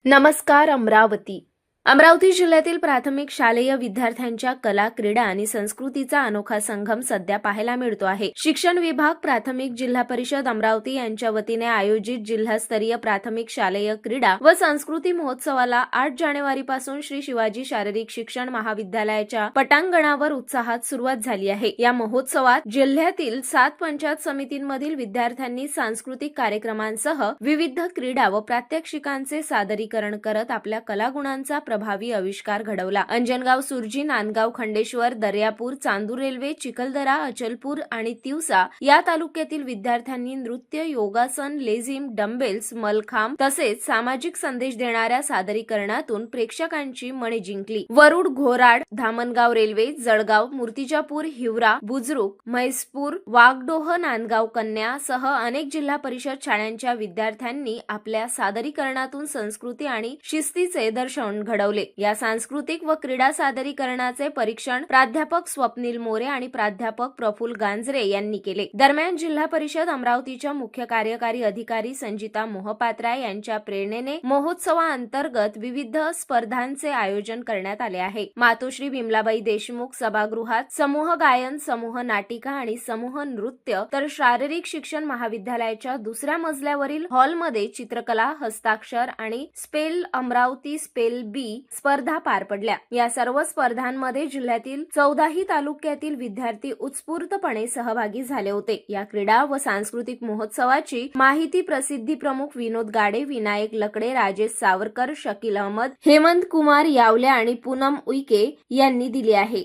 नमस्कार अमरावती जिल्ह्यातील प्राथमिक शालेय विद्यार्थ्यांच्या कला, क्रीडा आणि संस्कृतीचा अनोखा संगम सध्या पाहायला मिळतो आहे. शिक्षण विभाग, प्राथमिक जिल्हा परिषद अमरावती यांच्या वतीने आयोजित जिल्हास्तरीय प्राथमिक शालेय क्रीडा व संस्कृती महोत्सवाला 8 जानेवारीपासून श्री शिवाजी शारीरिक शिक्षण महाविद्यालयाच्या पटांगणावर उत्साहात सुरुवात झाली आहे. या महोत्सवात जिल्ह्यातील 7 पंचायत समितींमधील विद्यार्थ्यांनी सांस्कृतिक कार्यक्रमांसह विविध क्रीडा व प्रात्यक्षिकांचे सादरीकरण करत आपल्या कलागुणांचा प्रभावी आविष्कार घडवला. अंजनगाव, सुरजी, नांदगाव, खंडेश्वर, दर्यापूर, चांदूर रेल्वे, चिखलदरा, अचलपूर आणि तिवसा या तालुक्यातील विद्यार्थ्यांनी नृत्य, योगासन, लेझिम, डंबेल्स, मलखांब तसेच सामाजिक संदेश देणाऱ्या सादरीकरणातून प्रेक्षकांची मने जिंकली. वरुड, घोराड, धामणगाव रेल्वे, जळगाव, मूर्तिजापूर, हिवरा, बुजरुक, म्हैसपूर, वाघडोह, नांदगाव कन्या सह अनेक जिल्हा परिषद शाळांच्या विद्यार्थ्यांनी आपल्या सादरीकरणातून संस्कृती आणि शिस्तीचे दर्शन घडवले. या सांस्कृतिक व क्रीडा सादरीकरणाचे परीक्षण प्राध्यापक स्वप्नील मोरे आणि प्राध्यापक प्रफुल्ल गांजरे यांनी केले. दरम्यान जिल्हा परिषद अमरावतीच्या मुख्य कार्यकारी अधिकारी संजिता मोहपात्रा यांच्या प्रेरणेने महोत्सवाअंतर्गत विविध स्पर्धांचे आयोजन करण्यात आले आहे. मातोश्री विमलाबाई देशमुख सभागृहात समूह गायन, समूह नाटिका आणि समूह नृत्य, तर शारीरिक शिक्षण महाविद्यालयाच्या दुसऱ्या मजल्यावरील हॉलमध्ये चित्रकला, हस्ताक्षर आणि स्पेल अमरावती स्पेल बी स्पर्धा पार पडल्या. या सर्व स्पर्धांमध्ये जिल्ह्यातील 14 तालुक्यातील विद्यार्थी उत्स्फूर्तपणे सहभागी झाले होते. या क्रीडा व सांस्कृतिक महोत्सवाची माहिती प्रसिद्धी प्रमुख विनोद गाडे, विनायक लकडे, राजेश सावरकर, शकील अहमद, हेमंत कुमार यावले आणि पूनम उईके यांनी दिली आहे.